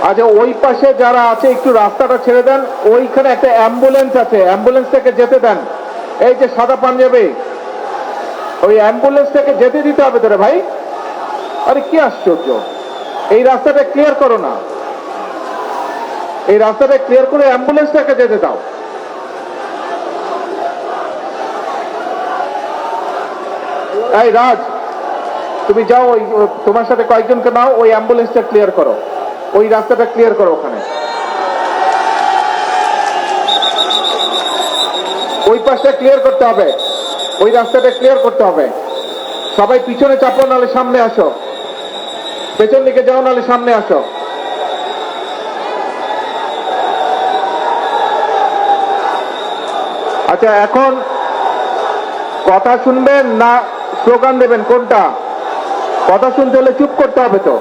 আচ্ছা, ওই পাশে যারা আছে একটু রাস্তাটা ছেড়ে দেন। ওইখানে একটা অ্যাম্বুলেন্স আছে, অ্যাম্বুলেন্স থেকে যেতে দেন। এই যে সাদা পাঞ্জাবি, ওই অ্যাম্বুলেন্স থেকে যেতে দিতে হবে তোরে ভাই। আরে কি আশ্চর্য, এই রাস্তাটা ক্লিয়ার করো না, এই রাস্তাটা ক্লিয়ার করে অ্যাম্বুলেন্সটাকে যেতে দাও। এই রাজ, তুমি যাও, ওই তোমার সাথে কয়েকজনকে নাও, ওই অ্যাম্বুলেন্সটা ক্লিয়ার করো, ওই রাস্তাটা ক্লিয়ার করো। ওখানে ওই পাশটা ক্লিয়ার করতে হবে, ওই রাস্তাটা ক্লিয়ার করতে হবে। সবাই পিছনে চাপো, নাহলে সামনে আসো, পেছন দিকে যাও, নাহলে সামনে আসো। আচ্ছা, এখন কথা শুনবেন না স্লোগান দেবেন, কোনটা? কথা শুনতে হলে চুপ করতে হবে তো।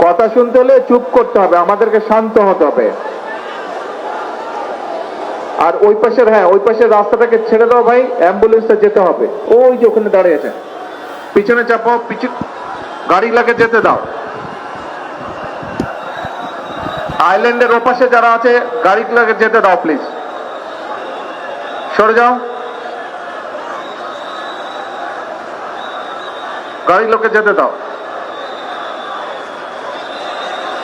কথা শুনতে হলে চুপ করতে হবে, আমাদেরকে শান্ত হতে হবে। আর ওই পাশের, হ্যাঁ, ওই পাশের রাস্তাটাকে ছেড়ে দাও ভাই, অ্যাম্বুলেন্সটা যেতে হবে। ওই যে ওখানে দাঁড়িয়ে আছে, পিছনে চাপো, গাড়ি লাগে যেতে দাও। আইল্যান্ডের ওপাশে যারা আছে গাড়ি লাগে যেতে দাও, প্লিজ সরে যাও, গাড়ি লোকে যেতে দাও।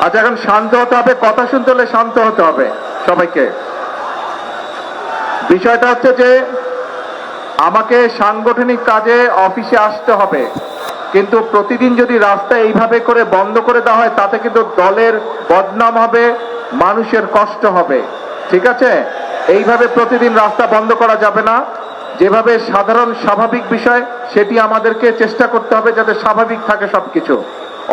আচ্ছা, এখন শান্ত হতে হবে, কথা শুনতে হলে শান্ত হতে হবে সবাইকে। বিষয়টা হচ্ছে যে আমাকে সাংগঠনিক কাজে অফিসে আসতে হবে, কিন্তু প্রতিদিন যদি রাস্তা এইভাবে করে বন্ধ করে দেওয়া হয়, তাতে কিন্তু দলের বদনাম হবে, মানুষের কষ্ট হবে। ঠিক আছে, এইভাবে প্রতিদিন রাস্তা বন্ধ করা যাবে না। যেভাবে সাধারণ স্বাভাবিক বিষয়, সেটি আমাদেরকে চেষ্টা করতে হবে যাতে স্বাভাবিক থাকে সবকিছু।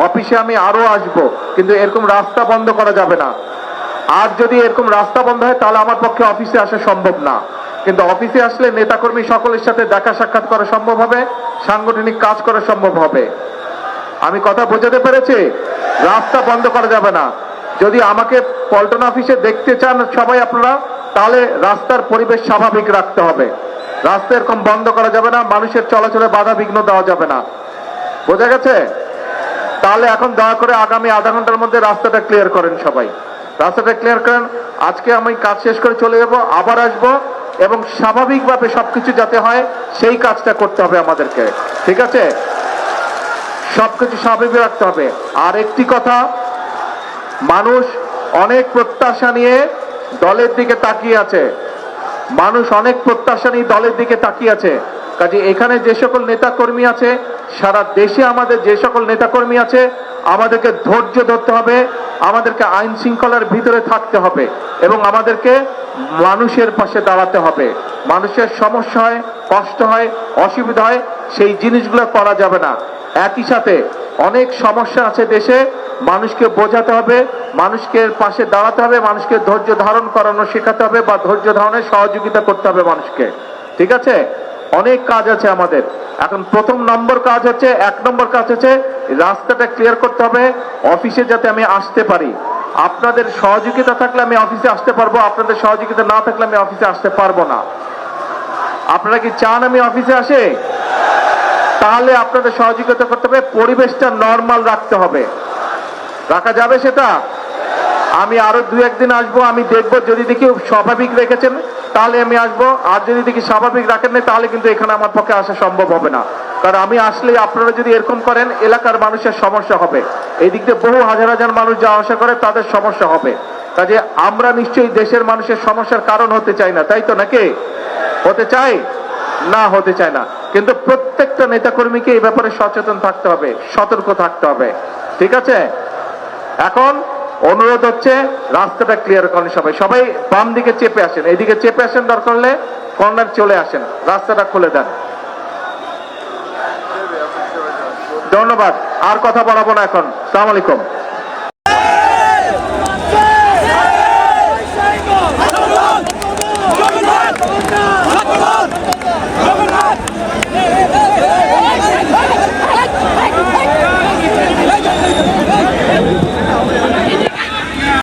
অফিসে আমি আরো আসব, কিন্তু এরকম রাস্তা বন্ধ করা যাবে না। আর যদি এরকম রাস্তা বন্ধ হয়, তাহলে আমার পক্ষে অফিসে আসা সম্ভব না। কিন্তু অফিসে আসলে নেতাকর্মী সকলের সাথে দেখা সাক্ষাৎ করা সম্ভব হবে, সাংগঠনিক কাজ করা সম্ভব হবে। আমি কথা বোঝাতে পেরেছি? রাস্তা বন্ধ করা যাবে না। যদি আমাকে পল্টন অফিসে দেখতে চান সবাই আপনারা, তাহলে রাস্তার পরিবেশ স্বাভাবিক রাখতে হবে। রাস্তা এরকম বন্ধ করা যাবে না, মানুষের চলাচলে বাধা বিঘ্ন দেওয়া যাবে না। বোঝা গেছে? তাহলে এখন দয়া করে আগামী আধা ঘন্টার মধ্যে রাস্তাটা ক্লিয়ার করেন সবাই, রাস্তাটা ক্লিয়ার করেন। আজকে আমি কাজ শেষ করে চলে যাব, আবার আসবো, এবং স্বাভাবিকভাবে সবকিছু যাতে হয় সেই কাজটা করতে হবে আমাদেরকে। ঠিক আছে, সবকিছু স্বাভাবিক রাখতে হবে। আর একটি কথা, মানুষ অনেক প্রত্যাশা নিয়ে দলের দিকে তাকিয়ে আছে, মানুষ অনেক প্রত্যাশা নিয়ে দলের দিকে তাকিয়ে আছে। কাজে এখানে যে সকল নেতাকর্মী আছে, সারা দেশে আমাদের যে সকল নেতাকর্মী আছে, আমাদেরকে ধৈর্য ধরতে হবে, আমাদেরকে আইন শৃঙ্খলার ভিতরে থাকতে হবে, এবং আমাদেরকে মানুষের পাশে দাঁড়াতে হবে। মানুষের সমস্যা হয়, কষ্ট হয়, অসুবিধা হয়, সেই জিনিসগুলো করা যাবে না। একই সাথে অনেক সমস্যা আছে দেশে, মানুষকে বোঝাতে হবে, মানুষকে পাশে দাঁড়াতে হবে, মানুষকে ধৈর্য ধারণ করানো শেখাতে হবে, বা ধৈর্য ধারণের সহযোগিতা করতে হবে মানুষকে। ঠিক আছে, অনেক কাজ আছে আমাদের। এখন প্রথম নম্বর কাজ হচ্ছে, 1 নম্বর কাজ হচ্ছে রাস্তাটা ক্লিয়ার করতে হবে, অফিসে যাতে আমি আসতে পারি। আপনাদের সহযোগিতা থাকলে আমি অফিসে আসতে পারবো, আপনাদের সহযোগিতা না থাকলে আমি অফিসে আসতে পারবো না। আপনারা কি চান আমি অফিসে আসে? তাহলে আপনাদের সহযোগিতা করতে হবে, পরিবেশটা নরমাল রাখতে হবে। রাখা যাবে সেটা? আমি আরো 2-1 দিন আসবো, আমি দেখবো, যদি দেখি স্বাভাবিক রেখেছেন তাহলে আমি আসবো, আর যদি দেখি স্বাভাবিক রাখেন না, তাহলে কিন্তু এখানে আমার পক্ষে আসা সম্ভব হবে না। কারণ আমি আসলে আপনারা যদি এরকম করেন, এলাকার মানুষের সমস্যা হবে। এই দিক দিয়ে বহু হাজার হাজার মানুষ যাওয়া আসা করে, তাদের সমস্যা হবে। কাজে আমরা নিশ্চয়ই দেশের মানুষের সমস্যার কারণ হতে চাই না, তাই তো? নাকি হতে চাই না? হতে চায় না। কিন্তু প্রত্যেকটা নেতাকর্মীকে এই ব্যাপারে সচেতন থাকতে হবে, সতর্ক থাকতে হবে। ঠিক আছে, এখন অনুরোধ হচ্ছে রাস্তাটা ক্লিয়ার করেন সবাই। সবাই বাম দিকে চেপে আসেন, এইদিকে চেপে আসেন, দরকার হলে কর্নার চলে আসেন, রাস্তাটা খুলে দেন। ধন্যবাদ, আর কথা বলাবো না এখন। আসসালামু আলাইকুম।